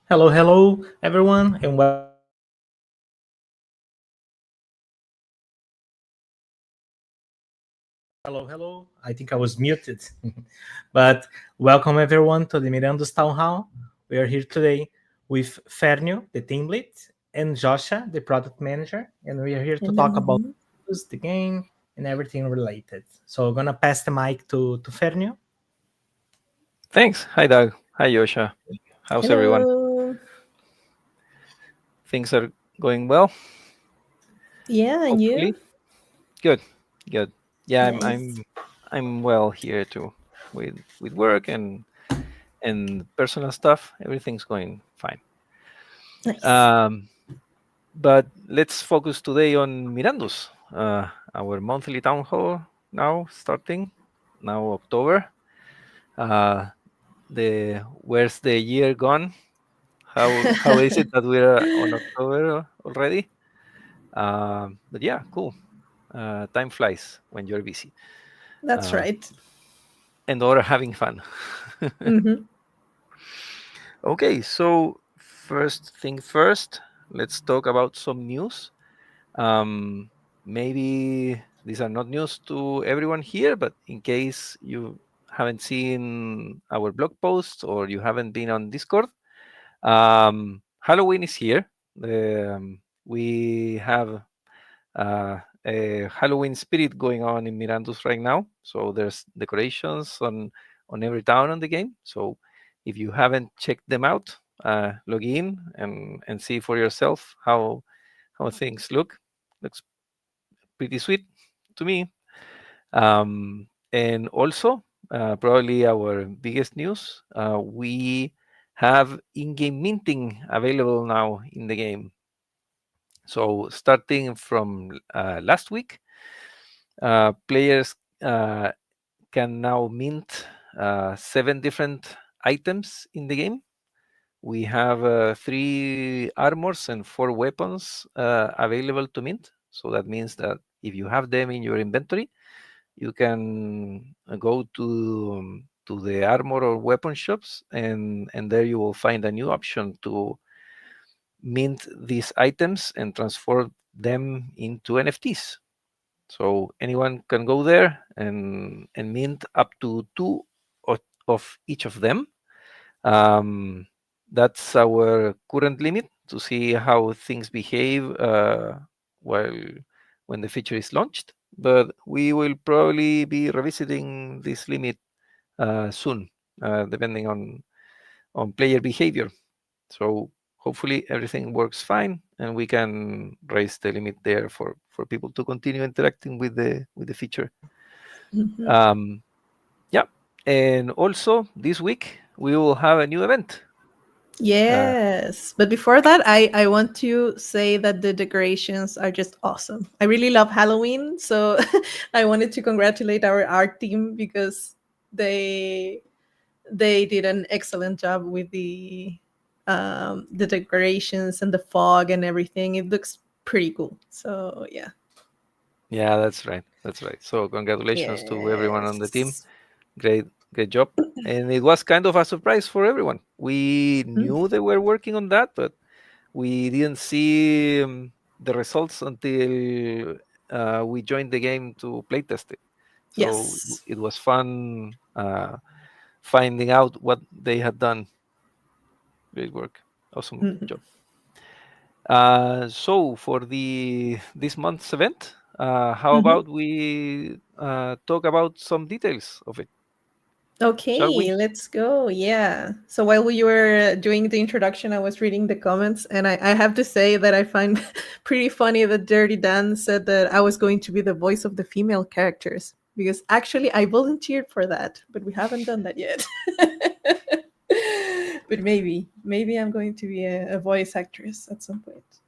Hello, hello, everyone, and hello, hello. I think I was muted, but welcome everyone to the Mirandus Townhall. We are here today with Fernio, the team lead, and Josha, the product manager, and we are here to talk about Hello. the game and everything related. So I'm gonna pass the mic to Fernio. Thanks. Hi, Doug. Hi, Yosha. How's everyone? Hello. Things are going well, Yeah, and you? hopefully. Good, good. Yeah, I'm Nice. I'm I'm well here too, with work and personal stuff. Everything's going fine. Nice. Um, but let's focus today on Mirandus, our monthly town hall now starting now October. Uh, the Where's the year gone? How is it that we're on October already? But yeah, cool. Time flies when you're busy That's uh, right. and or having fun. Mm-hmm. Okay, so first thing first, let's talk about some news. Um, Maybe these are not news to everyone here, but in case you haven't seen our blog posts or you haven't been on Discord, Halloween is here. We have a Halloween spirit going on in Mirandus right now. So there's decorations on every town on the game. So if you haven't checked them out, log in and see for yourself how things look. Looks pretty sweet to me. And also, probably our biggest news, we have in-game minting available now in the game. So starting from last week, players uh, can now mint 7 different items in the game. We have 3 armors and 4 weapons available to mint. So that means that if you have them in your inventory, you can go to the armor or weapon shops, and there you will find a new option to mint these items and transform them into NFTs. So anyone can go there and mint up to two of each of them. Um, that's our current limit to see how things behave while when the feature is launched. But we will probably be revisiting this limit soon, depending on player behavior. So hopefully everything works fine, and we can raise the limit there for people to continue interacting with the feature. Mm-hmm. Um, yeah, and also this week we will have a new event. Uh, Yes. But before that, I want to say that the decorations are just awesome. I really love Halloween. So I wanted to congratulate our art team because they they did an excellent job with the decorations and the fog and everything. It looks pretty cool. So yeah. yeah, that's right. That's right. So congratulations to everyone on the team. Yes. Great, great job. And it was kind of a surprise for everyone. We Mhm. knew they were working on that, but we didn't see the results until we joined the game to playtest it. So Yes. it was fun finding out what they had done. Great work. Awesome Mhm. job. So for the this month's event, how Mhm. about we talk about some details of it, shall Okay, we? let's go. Yeah. So while we were doing the introduction, I was reading the comments, and I have to say that I find pretty funny that Dirty Dan said that I was going to be the voice of the female characters because actually I volunteered for that, but we haven't done that yet. But maybe I'm going to be a voice actress at some point.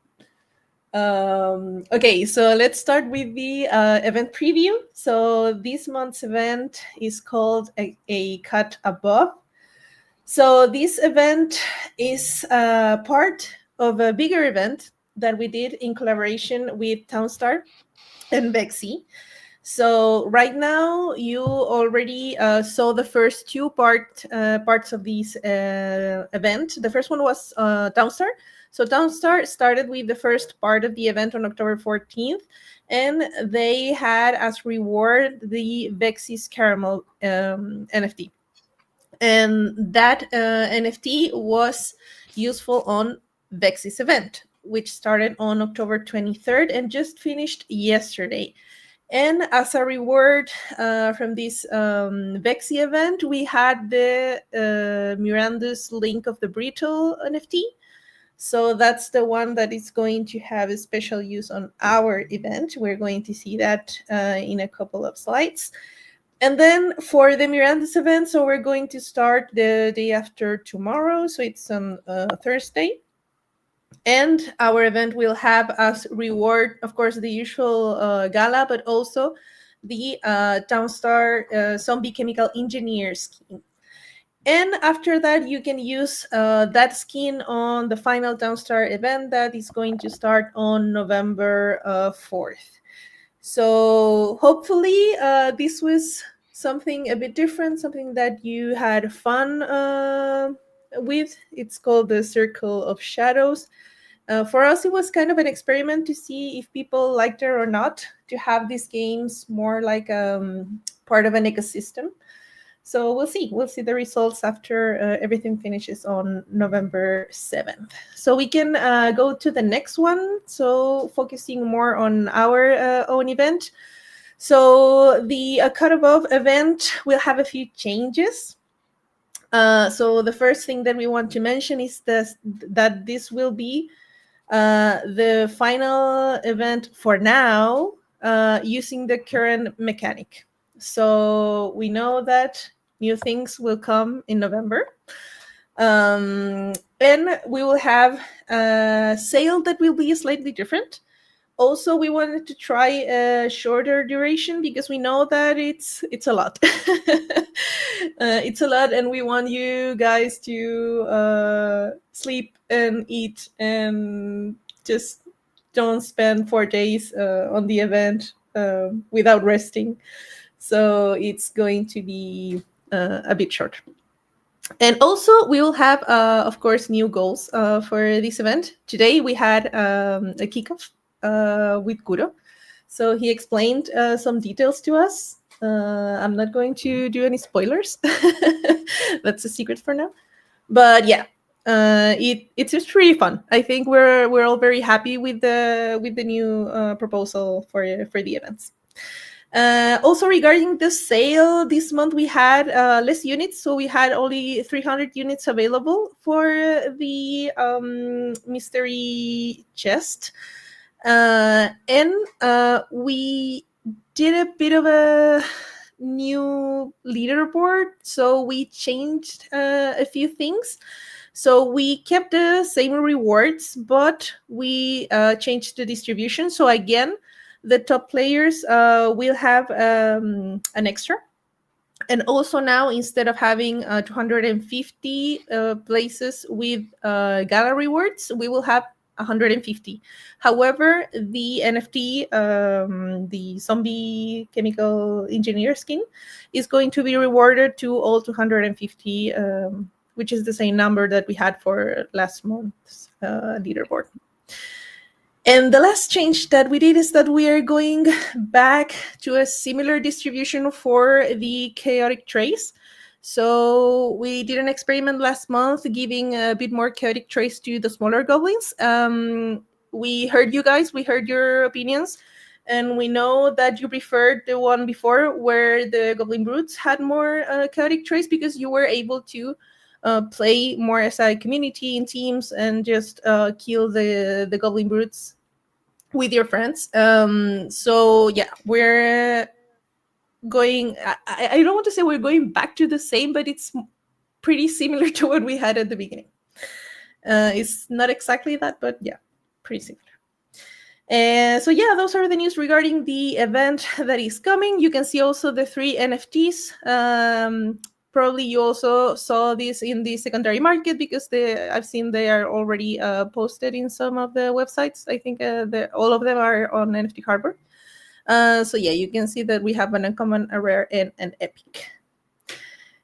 Okay, so let's start with the event preview. So this month's event is called a Cut Above. So this event is part of a bigger event that we did in collaboration with Townstar and Bexy. So right now, you already saw the first two parts of this event. The first one was Downstar. So Downstar started with the first part of the event on October 14th, and they had as reward the Vexis Caramel NFT. And that NFT was useful on Vexis event, which started on October 23rd and just finished yesterday. And as a reward from this Vexi event, we had the Mirandus Link of the Brittle NFT. So that's the one that is going to have a special use on our event. We're going to see that in a couple of slides. And then for the Mirandus event, so we're going to start the day after tomorrow. So it's on Thursday. And our event will have as reward, of course, the usual gala, but also the Townstar Zombie Chemical Engineer skin. And after that, you can use that skin on the final Townstar event that is going to start on November 4th. So hopefully this was something a bit different, something that you had fun with. It's called the Circle of Shadows. For us, it was kind of an experiment to see if people liked it or not, to have these games more like part of an ecosystem. So we'll see. We'll see the results after everything finishes on November 7th. So we can go to the next one. So focusing more on our own event. So the Cut Above event will have a few changes. So the first thing that we want to mention is that this will be the final event for now using the current mechanic. So we know that new things will come in November. And we will have a sale that will be slightly different. Also, we wanted to try a shorter duration because we know that it's a lot. It's a lot, and we want you guys to sleep and eat and just don't spend 4 days on the event without resting. So it's going to be a bit short. And also, we will have, of course, new goals for this event. Today, we had a kickoff with Kuro. So he explained some details to us. I'm not going to do any spoilers. That's a secret for now. But yeah, it's just pretty fun. I think we're all very happy with the new proposal for the events. Also, regarding the sale, this month we had less units, so we had only 300 units available for the mystery chest. And we did a bit of a new leaderboard, so we changed a few things. So we kept the same rewards, but we changed the distribution. So again, the top players will have an extra. And also now, instead of having 250 places with gala rewards, we will have 150. However, the NFT, the Zombie Chemical Engineer skin, is going to be rewarded to all 250, which is the same number that we had for last month's leaderboard. And the last change that we did is that we are going back to a similar distribution for the chaotic trace. So we did an experiment last month giving a bit more chaotic trace to the smaller goblins. We heard you guys, we heard your opinions, and we know that you preferred the one before where the goblin brutes had more chaotic trace because you were able to play more as a community in teams and just kill the goblin brutes with your friends. So yeah, we're going, I don't want to say we're going back to the same, but it's pretty similar to what we had at the beginning. It's not exactly that, but yeah, pretty similar. So yeah, those are the news regarding the event that is coming. You can see also the 3 NFTs. Probably you also saw this in the secondary market because I've seen they are already posted in some of the websites. I think all of them are on NFT Harbor. So yeah, you can see that we have an uncommon, a rare, and an epic.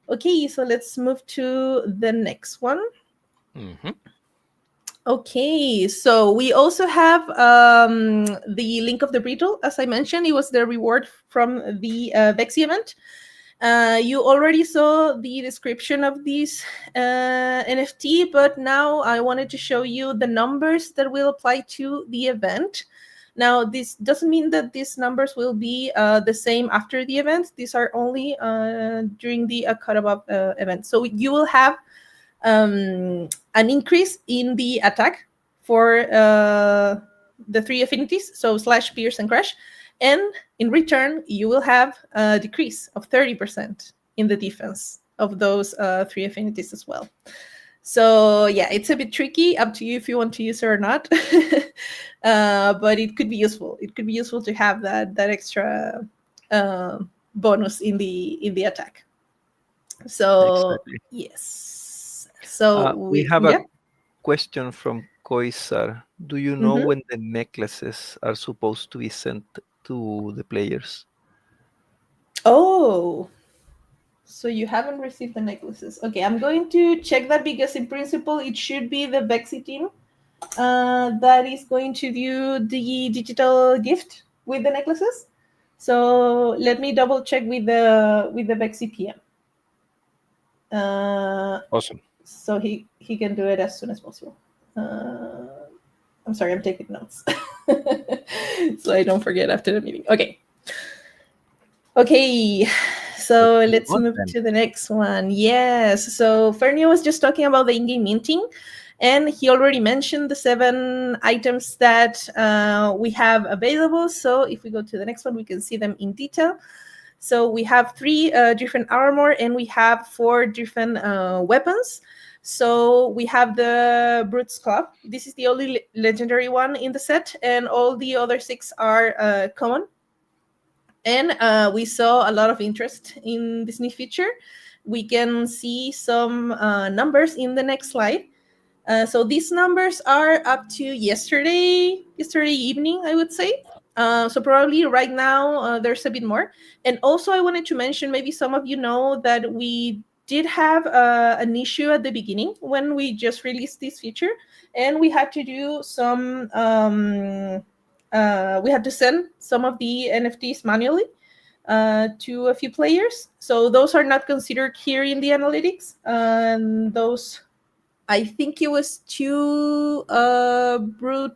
Okay, so let's move to the next one. Mm-hmm. Okay, so we also have the link of the Beetle. As I mentioned, it was the reward from the Vexi event. You already saw the description of this NFT, but now I wanted to show you the numbers that will apply to the event. Now, this doesn't mean that these numbers will be the same after the event. These are only during the cut above event. So you will have an increase in the attack for the 3 affinities, so slash, pierce, and crush. And in return, you will have a decrease of 30% in the defense of those 3 affinities as well. So yeah, it's a bit tricky, up to you if you want to use it or not. But it could be useful. It could be useful to have that extra bonus in the attack. So Exactly. yes. So We have yeah. a question from Koisar. Do you know when the necklaces are supposed to be sent to the players? Oh, so you haven't received the necklaces. Okay, I'm going to check that because in principle it should be the Bexy team that is going to do the digital gift with the necklaces. So let me double check with the Bexy PM. Awesome. So he can do it as soon as possible. I'm sorry, I'm taking notes so I don't forget after the meeting. Okay, so let's move to the next one. Yes, so Fernie was just talking about the in-game minting, and he already mentioned the 7 items that we have available. So if we go to the next one, we can see them in detail. So we have 3 different armor, and we have 4 different weapons. So we have the Brute's Club. This is the only legendary one in the set, and all the other 6 are common. And we saw a lot of interest in this new feature. We can see some numbers in the next slide. So these numbers are up to yesterday evening, I would say. So probably right now there's a bit more. And also I wanted to mention, maybe some of you know that we did have an issue at the beginning when we just released this feature, and we had to do some we had to send some of the NFTs manually to a few players. So those are not considered here in the analytics. And those, I think it was 2 Brute's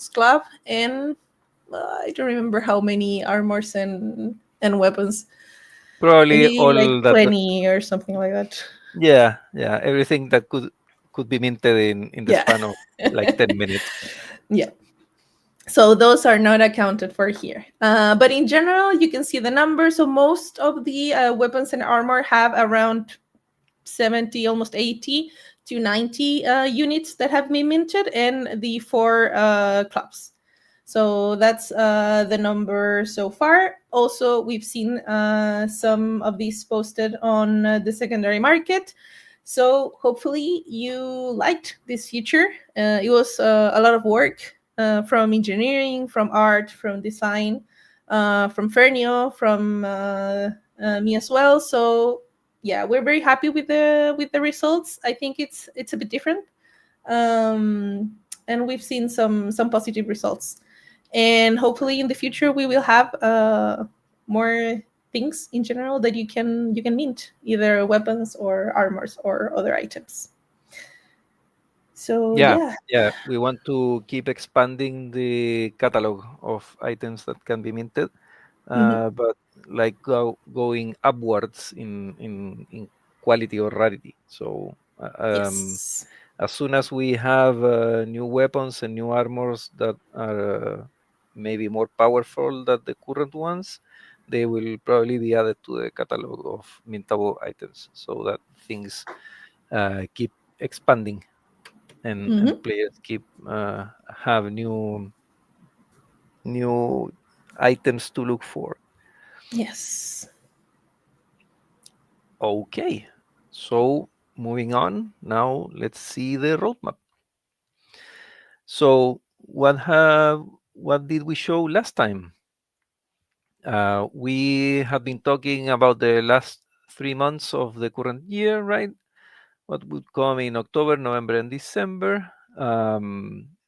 Club, and I don't remember how many armors and weapons. Probably Maybe all like that. 20 or something like that. Yeah, everything that could be minted in the Yeah. span of like 10 minutes. Yeah. So those are not accounted for here. But in general, you can see the numbers. So most of the weapons and armor have around 70, almost 80 to 90 units that have been minted, and the 4 clubs. So that's the number so far. Also, we've seen some of these posted on the secondary market. So hopefully you liked this feature. It was a lot of work from engineering, from art, from design, from Fernio, from me as well. So yeah, we're very happy with the results. I think it's a bit different, and we've seen some positive results. And hopefully in the future we will have more things in general that you can mint, either weapons or armors or other items. So yeah, we want to keep expanding the catalog of items that can be minted, but like going upwards in quality or rarity. So yes. as soon as we have new weapons and new armors that are maybe more powerful than the current ones, they will probably be added to the catalog of mintable items, so that things keep expanding, and players keep have new items to look for. Yes. Okay, so moving on now, let's see the roadmap. So what have what did we show last time? We have been talking about the last 3 months of the current year, right? What would come in October, November, and December.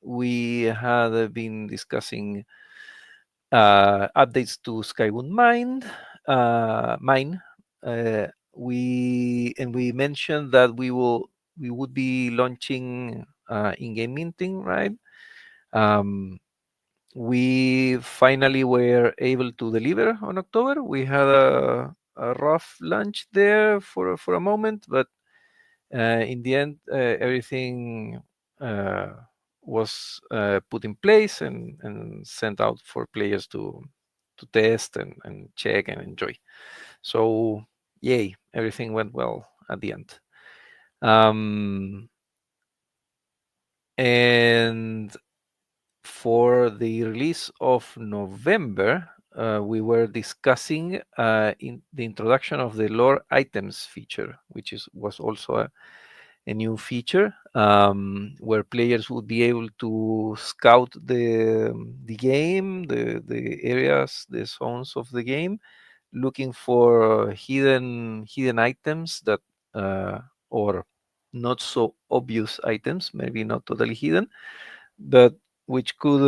We had been discussing updates to Skyward Mine. Uh, we mentioned that we would be launching in-game minting, right? Um, we finally were able to deliver on October. We had a rough launch there for a moment, but in the end, everything was put in place and sent out for players to test and check and enjoy. So, yay, everything went well at the end. And for the release of November, we were discussing in the introduction of the lore items feature, which was also a new feature where players would be able to scout the game, the areas, the zones of the game, looking for hidden items that or not so obvious items, maybe not totally hidden, but which could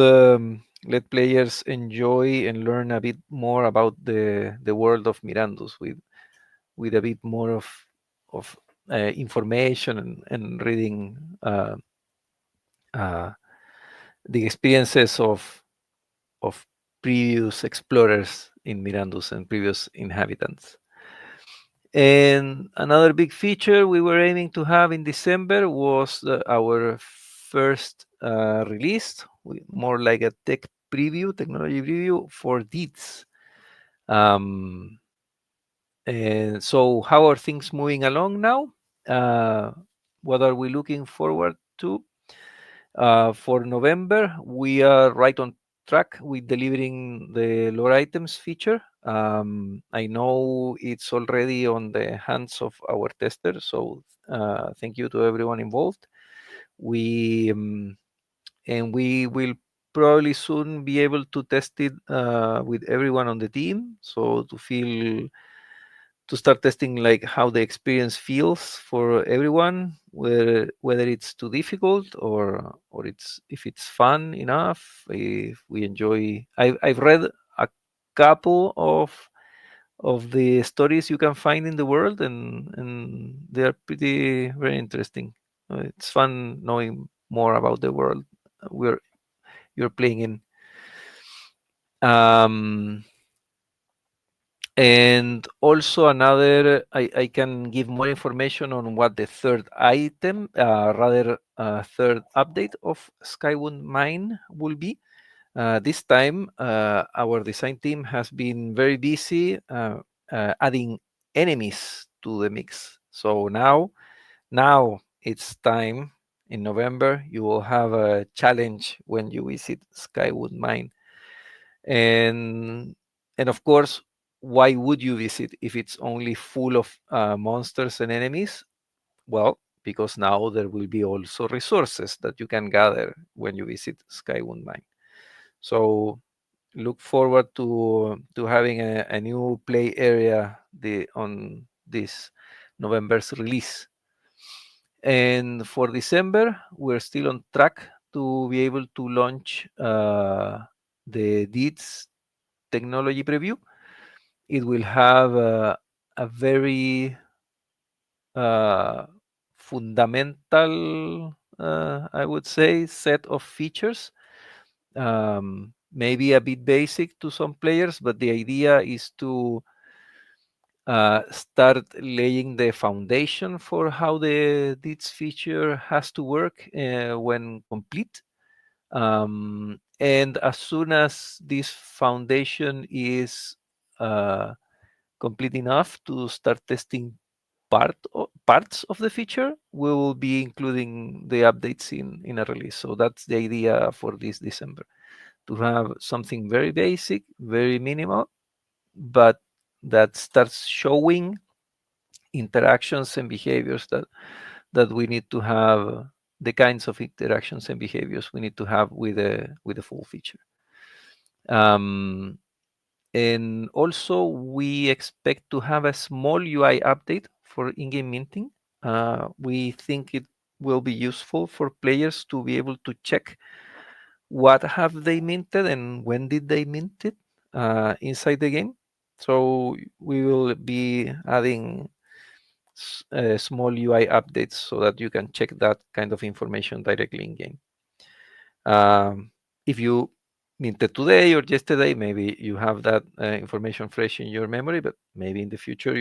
let players enjoy and learn a bit more about the world of Mirandus with a bit more of information and reading uh, the experiences of previous explorers in Mirandus and previous inhabitants. And another big feature we were aiming to have in December was our first release, more like a technology preview for deeds. And so, how are things moving along now? What are we looking forward to? For November, we are right on track with delivering the lore items feature. I know it's already on the hands of our testers, so thank you to everyone involved. And we will probably soon be able to test it with everyone on the team, so to start testing like how the experience feels for everyone, whether it's too difficult or it's if it's fun enough, if we enjoy. I've read a couple of the stories you can find in the world, and they are pretty very interesting. It's fun knowing more about the world we're you're playing in. Um, And also another, I can give more information on what the third item, third update of Skyward Mine will be. This time, our design team has been very busy adding enemies to the mix. So now it's time. In November, you will have a challenge when you visit Skyward Mine. And of course, why would you visit if it's only full of monsters and enemies? Well, because now there will be also resources that you can gather when you visit Skyward Mine. So look forward to having a new play area on this November's release. And for December, we're still on track to be able to launch the Deeds technology preview. It will have a very fundamental, I would say, set of features. Maybe a bit basic to some players, but the idea is to start laying the foundation for how the Deeds feature has to work when complete. And as soon as this foundation is complete enough to start testing parts of the feature, we will be including the updates in a release. So that's the idea for this December, to have something very basic, very minimal, but that starts showing interactions and behaviors that we need to have, the kinds of interactions and behaviors we need to have with a full feature. And also, we expect to have a small UI update for in-game minting. We think it will be useful for players to be able to check what have they minted and when did they mint it inside the game. So we will be adding small UI updates so that you can check that kind of information directly in game. If you minted today or yesterday, maybe you have that information fresh in your memory, but maybe in the future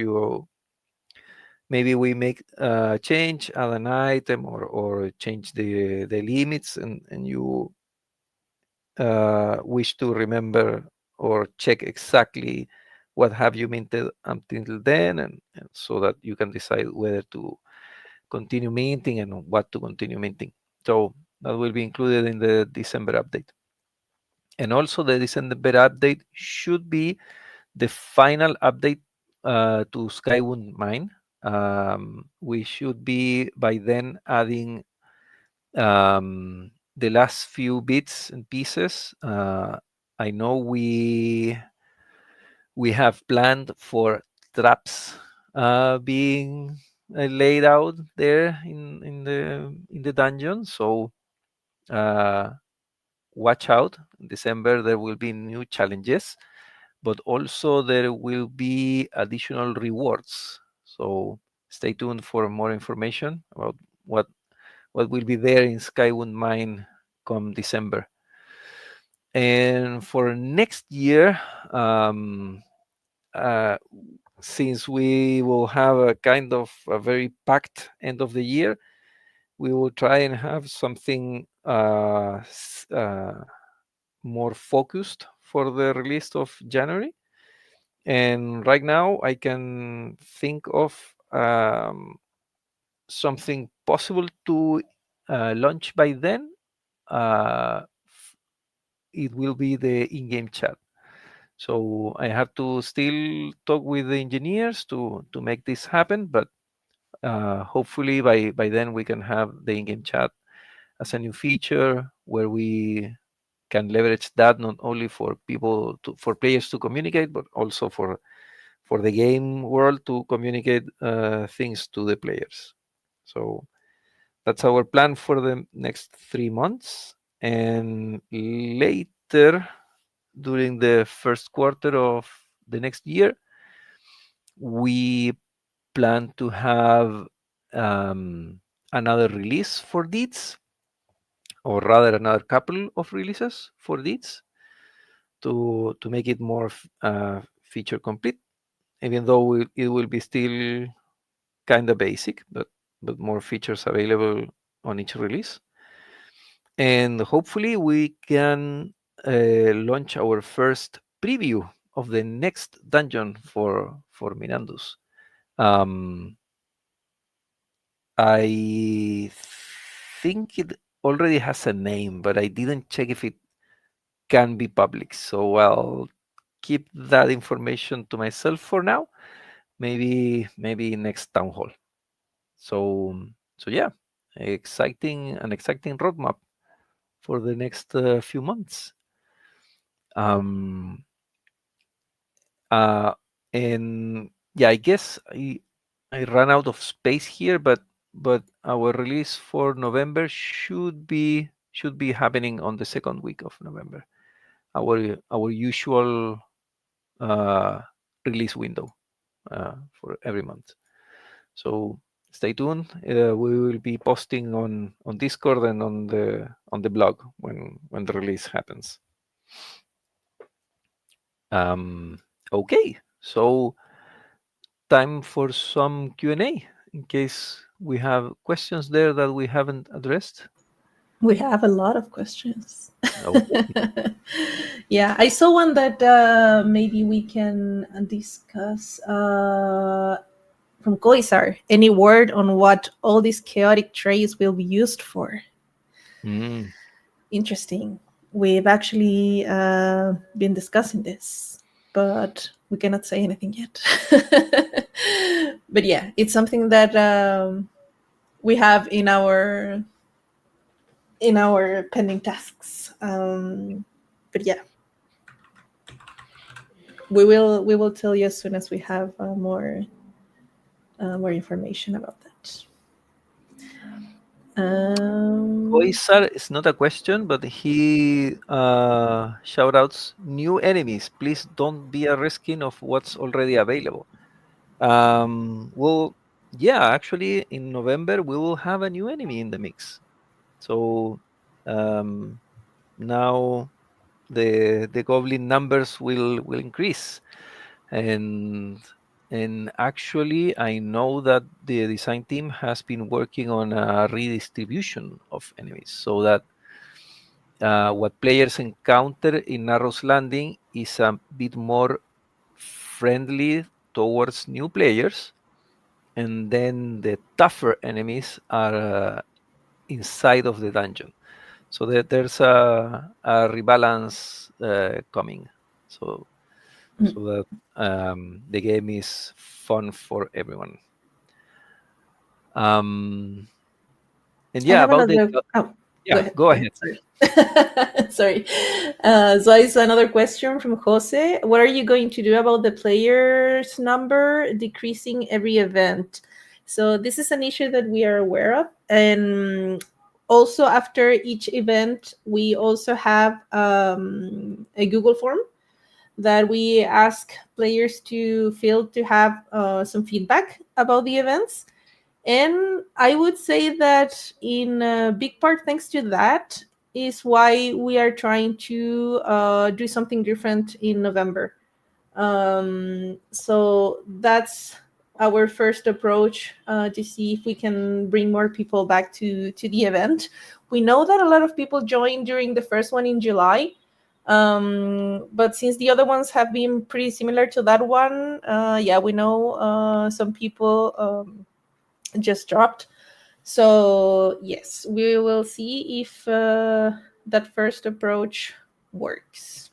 maybe we make a change, add an item, or change the limits, and you wish to remember or check exactly what have you minted until then, and so that you can decide whether to continue minting and what to continue minting. So that will be included in the December update. And also the December update should be the final update to Skywound Mine. We should be by then adding the last few bits and pieces. I know we have planned for traps being laid out there in the dungeon. So watch out. In December there will be new challenges, but also there will be additional rewards. So stay tuned for more information about what will be there in Skywound Mine come December. And for next year, since we will have a kind of a very packed end of the year, we will try and have something more focused for the release of January. And right now, I can think of something possible to launch by then. It will be the in-game chat. So I have to still talk with the engineers to make this happen, but hopefully by then we can have the in-game chat as a new feature where we can leverage that not only for for players to communicate, but also for the game world to communicate things to the players. So that's our plan for the next 3 months. And later, during the first quarter of the next year, we plan to have another release for Deeds, or rather another couple of releases for Deeds to make it more feature complete, even though it will be still kind of basic, but more features available on each release. And hopefully we can launch our first preview of the next dungeon for Mirandus. I think it already has a name, but I didn't check if it can be public. So I'll keep that information to myself for now. Maybe next town hall. So yeah, an exciting roadmap for the next few months. And yeah, I guess I ran out of space here, but our release for November should be happening on the second week of November. Our usual release window for every month. So stay tuned. We will be posting on Discord and on the blog when the release happens. Okay, so time for some Q&A in case we have questions there that we haven't addressed. We have a lot of questions. Okay. Yeah, I saw one that maybe we can discuss from Koisar. Any word on what all these chaotic trays will be used for? Interesting. We've actually been discussing this, but we cannot say anything yet. But yeah, it's something that we have in our pending tasks. But yeah, we will tell you as soon as we have more information about that. Koisar is not a question, but he shout outs new enemies. Please don't be a risking of what's already available. Well, yeah, actually, in November we will have a new enemy in the mix. So now the goblin numbers will increase, and actually I know that the design team has been working on a redistribution of enemies so that what players encounter in Narrow's Landing is a bit more friendly towards new players, and then the tougher enemies are inside of the dungeon. So there's a rebalance coming. So that the game is fun for everyone. And yeah, about the yeah, go ahead. Sorry. Sorry. So it's another question from Jose. What are you going to do about the players' number decreasing every event? So this is an issue that we are aware of, and also after each event, we also have a Google form that we ask players to fill to have some feedback about the events. And I would say that in a big part, thanks to that, is why we are trying to do something different in November. So that's our first approach to see if we can bring more people back to the event. We know that a lot of people joined during the first one in July. But since the other ones have been pretty similar to that one, yeah, we know some people just dropped. So yes, we will see if that first approach works.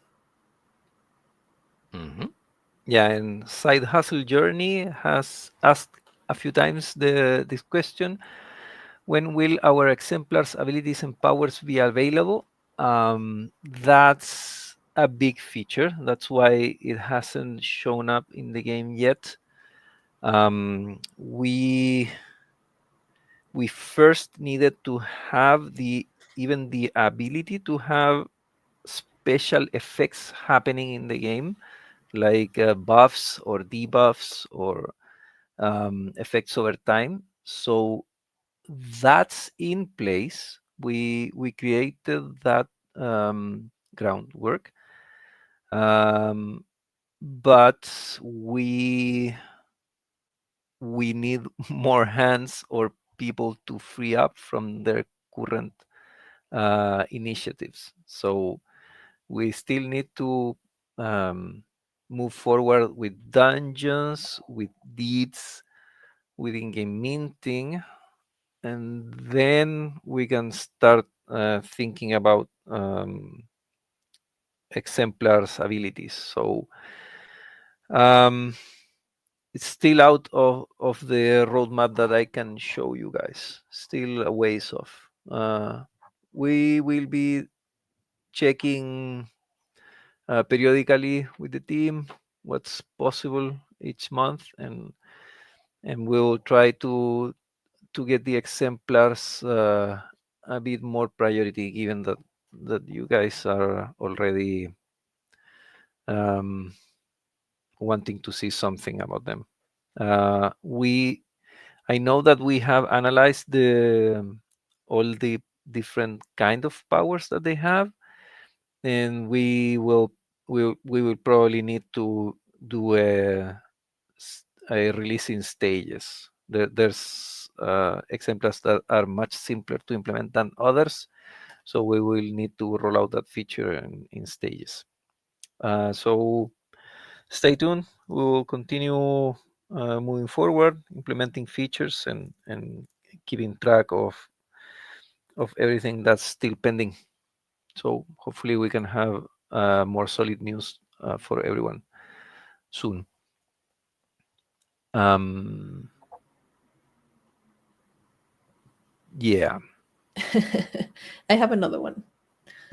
Mm-hmm. Yeah, and Side Hustle Journey has asked a few times this question: when will our exemplars, abilities, and powers be available? That's a big feature. That's why it hasn't shown up in the game yet. We first needed to have even the ability to have special effects happening in the game, like buffs or debuffs or effects over time. So that's in place. We created that groundwork, but we need more hands or people to free up from their current initiatives. So we still need to move forward with dungeons, with deeds, with in-game minting, and then we can start thinking about exemplars abilities. So it's still out of the roadmap that I can show you guys. Still a ways off. We will be checking periodically with the team what's possible each month, and we'll try to get the exemplars a bit more priority, given that you guys are already wanting to see something about them. I know that we have analyzed all the different kind of powers that they have, and we will probably need to do a release in stages. There's exemplars that are much simpler to implement than others, so we will need to roll out that feature in stages. So stay tuned. We will continue moving forward, implementing features and keeping track of everything that's still pending. So hopefully we can have more solid news for everyone soon. Yeah. I have another one.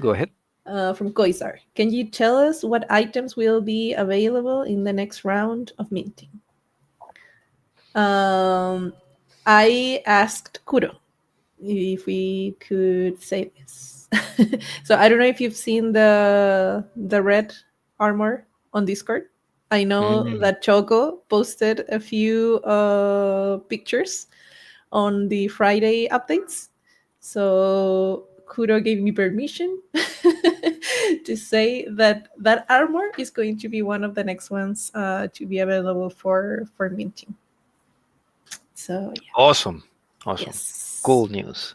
Go ahead. from Koisar. Can you tell us what items will be available in the next round of minting? I asked Kuro if we could say this. So I don't know if you've seen the red armor on Discord. I know that Choco posted a few pictures on the Friday updates. So Kuro gave me permission to say that that armor is going to be one of the next ones to be available for minting. So yeah. Awesome. Yes. Cool news.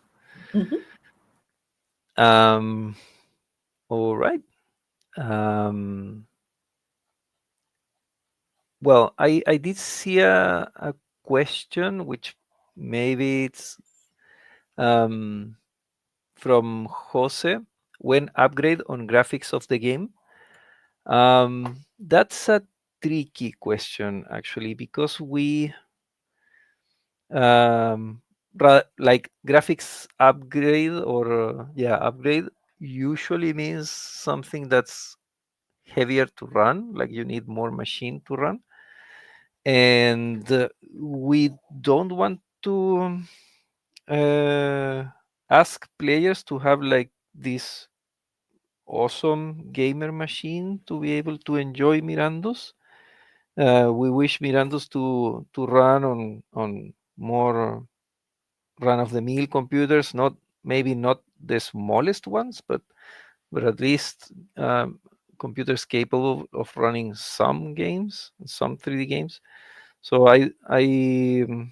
Mhm. All right. Well, I did see a question which maybe it's from Jose. When upgrade on graphics of the game? That's a tricky question actually, because we like graphics upgrade or upgrade usually means something that's heavier to run, like you need more machine to run, and we don't want to ask players to have like this awesome gamer machine to be able to enjoy Mirandus. We wish Mirandus to run on more run of the mill computers, not maybe not the smallest ones, but at least computers capable of running some games, some 3D games. So I'm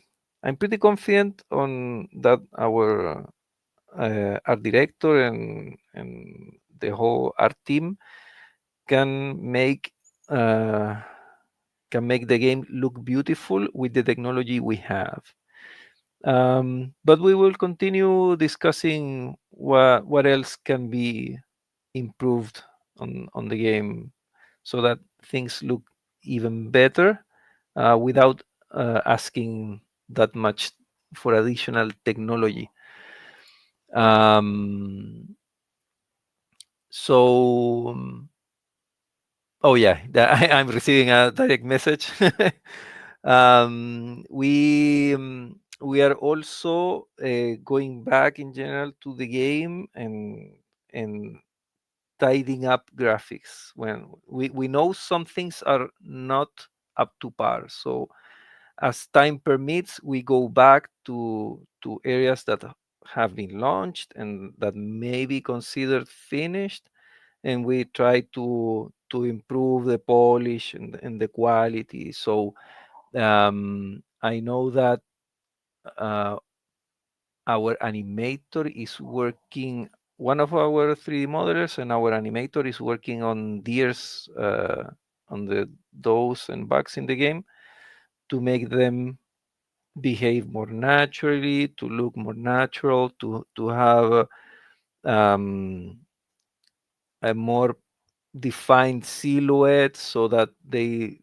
pretty confident on that our art director and the whole art team can make uh, the game look beautiful with the technology we have. But we will continue discussing what else can be improved on the game so that things look even better without asking that much for additional technology. So, oh yeah, I'm receiving a direct message. We are also going back in general to the game and tidying up graphics when we know some things are not up to par. So as time permits, we go back to areas that have been launched and that may be considered finished, and we try to improve the polish and the quality. So I know that uh, our animator is working. One of our 3D modelers and our animator is working on deers, on the does and bugs in the game, to make them behave more naturally, to look more natural, to have a more defined silhouette, so that they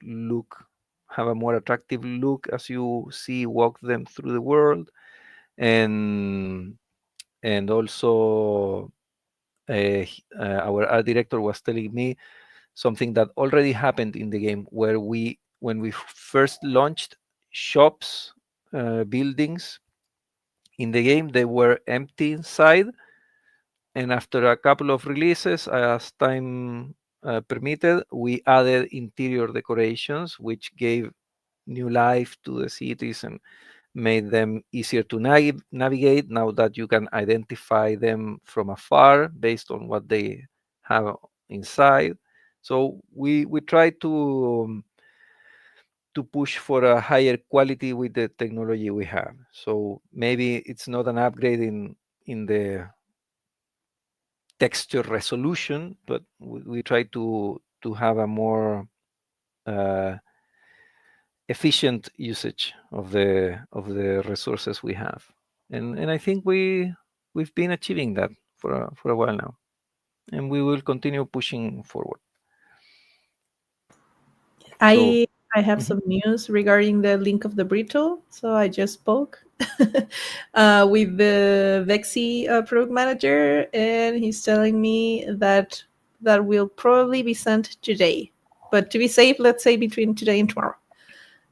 have a more attractive look as you walk them through the world. And also our art director was telling me something that already happened in the game, where when we first launched shops, buildings in the game, they were empty inside, and after a couple of releases, as time permitted, we added interior decorations, which gave new life to the cities and made them easier to navigate, now that you can identify them from afar based on what they have inside. So we try to push for a higher quality with the technology we have. So maybe it's not an upgrade in the texture resolution, but we try to have a more efficient usage of the resources we have, and I think we've been achieving that for a while now, and we will continue pushing forward. I I have some news regarding the link of the Brittle. So I just spoke with the Vexi product manager, and he's telling me that that will probably be sent today. But to be safe, let's say between today and tomorrow.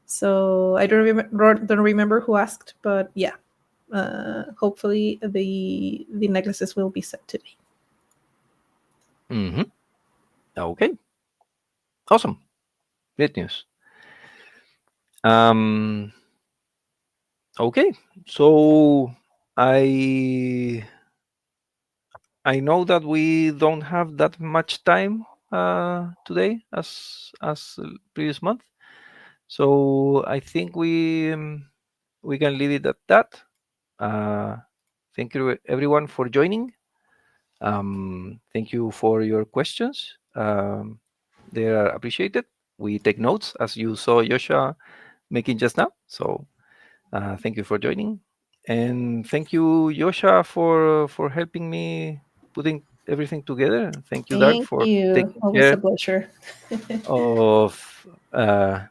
So I don't remember who asked, but yeah, hopefully the necklaces will be sent today. Okay. Awesome. Great news. Okay. So I know that we don't have that much time today as previous month. So I think we can leave it at that. Thank you everyone for joining. Thank you for your questions. They are appreciated. We take notes, as you saw Yosha making just now. So thank you for joining, and thank you Yosha for helping me putting everything together. Thank you, Doug, Thank for you. taking Always a care pleasure. of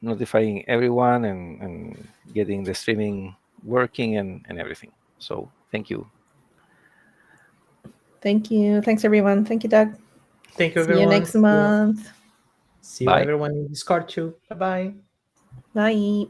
notifying everyone and getting the streaming working and everything. So thank you. Thank you. Thanks, everyone. Thank you, Doug. Thank you, See you everyone. next month. See you Bye. everyone in Discord too. Bye bye. Bye.